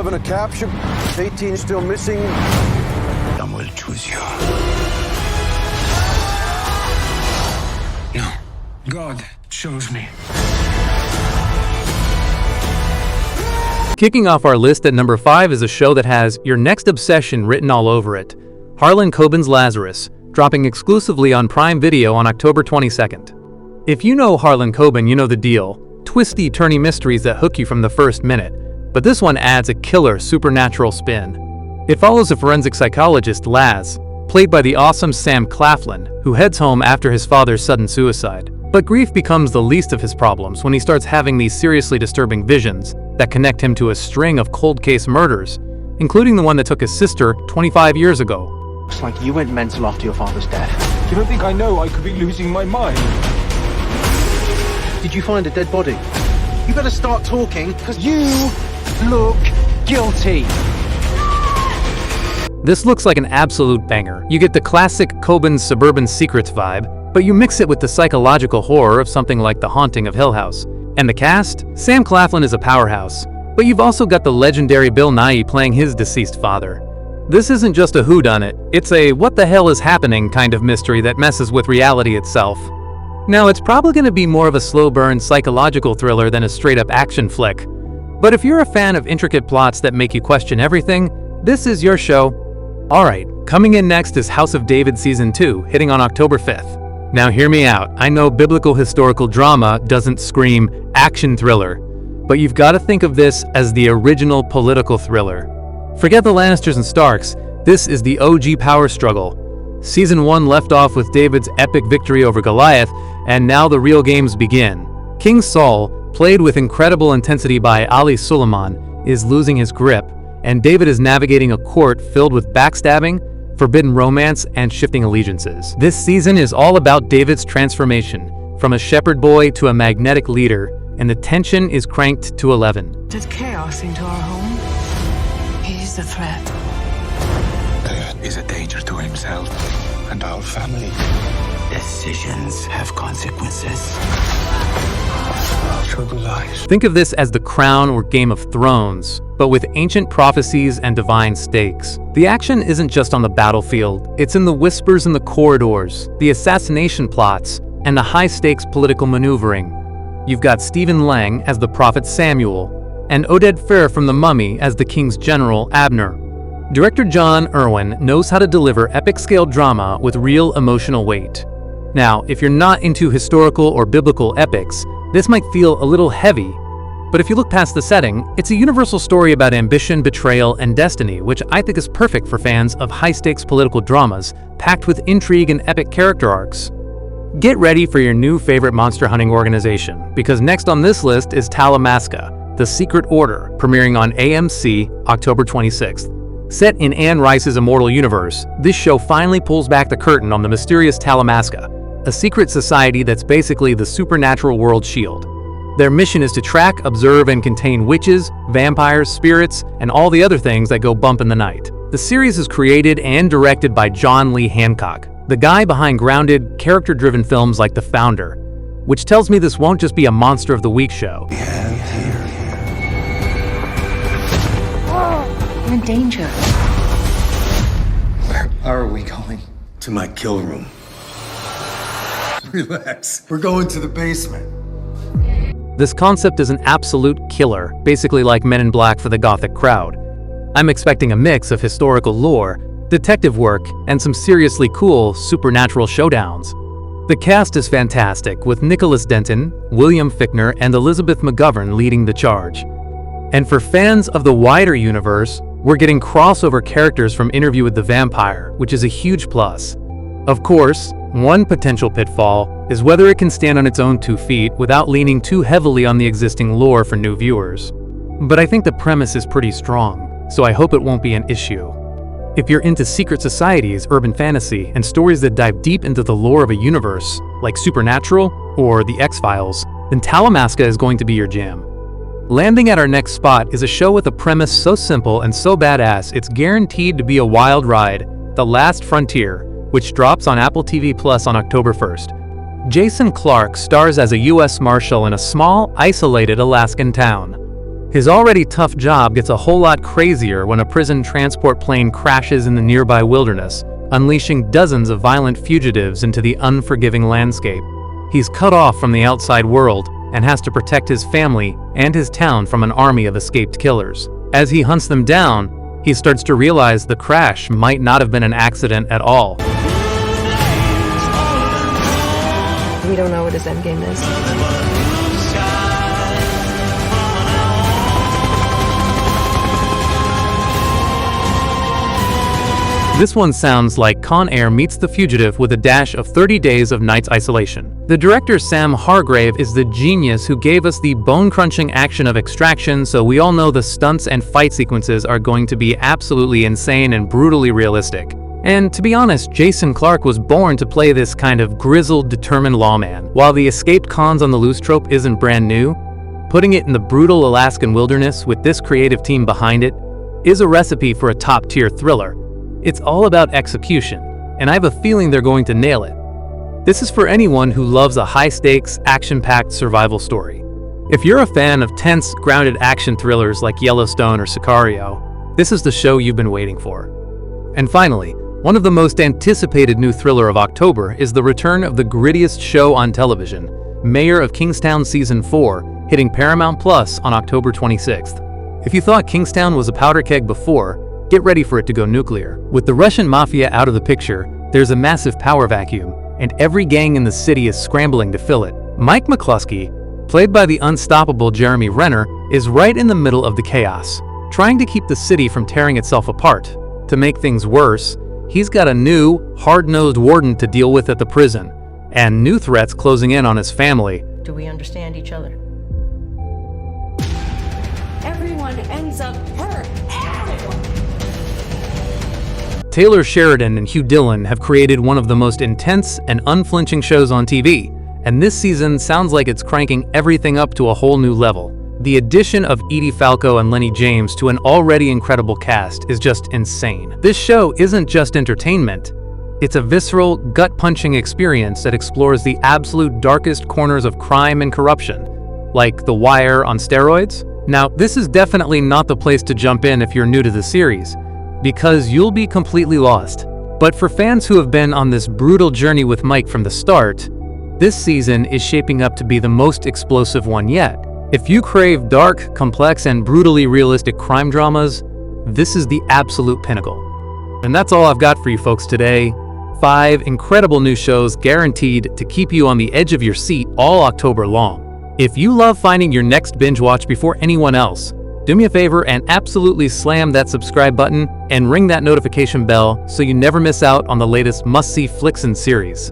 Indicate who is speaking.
Speaker 1: 11 a capture, 18 still missing.
Speaker 2: I will choose you. No, God chose me.
Speaker 3: Kicking off our list at number 5 is a show that has your next obsession written all over it. Harlan Coben's Lazarus, dropping exclusively on Prime Video on October 22nd. If you know Harlan Coben, you know the deal. Twisty, turny mysteries that hook you from the first minute. But this one adds a killer supernatural spin. It follows a forensic psychologist, Laz, played by the awesome Sam Claflin, who heads home after his father's sudden suicide. But grief becomes the least of his problems when he starts having these seriously disturbing visions that connect him to a string of cold case murders, including the one that took his sister 25 years ago.
Speaker 4: Looks like you went mental after your father's death.
Speaker 5: You don't think I know I could be losing my mind?
Speaker 4: Did you find a dead body? You better start talking, because you look guilty.
Speaker 3: This looks like an absolute banger. You get the classic Coben's Suburban Secrets vibe, but you mix it with the psychological horror of something like The Haunting of Hill House. And the cast? Sam Claflin is a powerhouse, but you've also got the legendary Bill Nighy playing his deceased father. This isn't just a whodunit, it's a what the hell is happening kind of mystery that messes with reality itself. Now, it's probably going to be more of a slow-burn psychological thriller than a straight-up action flick. But if you're a fan of intricate plots that make you question everything, this is your show. Alright, coming in next is House of David Season 2, hitting on October 5th. Now hear me out, I know biblical historical drama doesn't scream action thriller, but you've got to think of this as the original political thriller. Forget the Lannisters and Starks, this is the OG power struggle. Season 1 left off with David's epic victory over Goliath, and now the real games begin. King Saul, played with incredible intensity by Ali Suleiman, is losing his grip, and David is navigating a court filled with backstabbing, forbidden romance, and shifting allegiances. This season is all about David's transformation, from a shepherd boy to a magnetic leader, and the tension is cranked to 11.
Speaker 6: There's chaos into our home. He's the threat.
Speaker 2: There is a danger to himself and our family. Decisions have consequences. True lies.
Speaker 3: Think of this as The Crown or Game of Thrones, but with ancient prophecies and divine stakes. The action isn't just on the battlefield, it's in the whispers in the corridors, the assassination plots, and the high-stakes political maneuvering. You've got Stephen Lang as the prophet Samuel, and Oded Fehr from The Mummy as the king's general Abner. Director John Irwin knows how to deliver epic-scale drama with real emotional weight. Now, if you're not into historical or biblical epics, this might feel a little heavy, but if you look past the setting, it's a universal story about ambition, betrayal, and destiny, which I think is perfect for fans of high-stakes political dramas, packed with intrigue and epic character arcs. Get ready for your new favorite monster hunting organization, because next on this list is Talamasca, The Secret Order, premiering on AMC October 26th. Set in Anne Rice's immortal universe, this show finally pulls back the curtain on the mysterious Talamasca, a secret society that's basically the supernatural world shield. Their mission is to track, observe, and contain witches, vampires, spirits, and all the other things that go bump in the night. The series is created and directed by John Lee Hancock, the guy behind grounded, character-driven films like The Founder, which tells me this won't just be a Monster of the Week show.
Speaker 6: You're in danger.
Speaker 2: Where are we going? To my kill room. Relax. We're going to the basement.
Speaker 3: This concept is an absolute killer, basically like Men in Black for the gothic crowd. I'm expecting a mix of historical lore, detective work, and some seriously cool supernatural showdowns. The cast is fantastic, with Nicholas Denton, William Fichtner, and Elizabeth McGovern leading the charge. And for fans of the wider universe, we're getting crossover characters from Interview with the Vampire, which is a huge plus. Of course, one potential pitfall is whether it can stand on its own 2 feet without leaning too heavily on the existing lore for new viewers. But I think the premise is pretty strong, so I hope it won't be an issue. If you're into secret societies, urban fantasy, and stories that dive deep into the lore of a universe, like Supernatural or The X-Files, then Talamasca is going to be your jam. Landing at our next spot is a show with a premise so simple and so badass it's guaranteed to be a wild ride, The Last Frontier, which drops on Apple TV Plus on October 1st. Jason Clarke stars as a U.S. Marshal in a small, isolated Alaskan town. His already tough job gets a whole lot crazier when a prison transport plane crashes in the nearby wilderness, unleashing dozens of violent fugitives into the unforgiving landscape. He's cut off from the outside world and has to protect his family and his town from an army of escaped killers. As he hunts them down, he starts to realize the crash might not have been an accident at all.
Speaker 6: We don't know what his endgame is.
Speaker 3: This one sounds like Con Air meets The Fugitive with a dash of 30 Days of Night's Isolation. The director Sam Hargrave is the genius who gave us the bone-crunching action of Extraction, so we all know the stunts and fight sequences are going to be absolutely insane and brutally realistic. And to be honest, Jason Clarke was born to play this kind of grizzled, determined lawman. While the escaped cons on the loose trope isn't brand new, putting it in the brutal Alaskan wilderness with this creative team behind it is a recipe for a top-tier thriller. It's all about execution, and I have a feeling they're going to nail it. This is for anyone who loves a high-stakes, action-packed survival story. If you're a fan of tense, grounded action thrillers like Yellowstone or Sicario, this is the show you've been waiting for. And finally, one of the most anticipated new thriller of October is the return of the grittiest show on television, Mayor of Kingstown Season 4, hitting Paramount Plus on October 26th. If you thought Kingstown was a powder keg before, get ready for it to go nuclear. With the Russian mafia out of the picture, there's a massive power vacuum, and every gang in the city is scrambling to fill it. Mike McCluskey, played by the unstoppable Jeremy Renner, is right in the middle of the chaos, trying to keep the city from tearing itself apart. To make things worse, he's got a new, hard-nosed warden to deal with at the prison, and new threats closing in on his family.
Speaker 7: Do we understand each other?
Speaker 8: Everyone ends up hurt.
Speaker 3: Taylor Sheridan and Hugh Dillon have created one of the most intense and unflinching shows on TV, and this season sounds like it's cranking everything up to a whole new level. The addition of Edie Falco and Lenny James to an already incredible cast is just insane. This show isn't just entertainment, it's a visceral, gut-punching experience that explores the absolute darkest corners of crime and corruption, like The Wire on steroids. Now, this is definitely not the place to jump in if you're new to the series, because you'll be completely lost. But for fans who have been on this brutal journey with Mike from the start, this season is shaping up to be the most explosive one yet. If you crave dark, complex, and brutally realistic crime dramas, this is the absolute pinnacle. And that's all I've got for you folks today. 5 incredible new shows guaranteed to keep you on the edge of your seat all October long. If you love finding your next binge watch before anyone else, do me a favor and absolutely slam that subscribe button and ring that notification bell so you never miss out on the latest must-see flicks and series.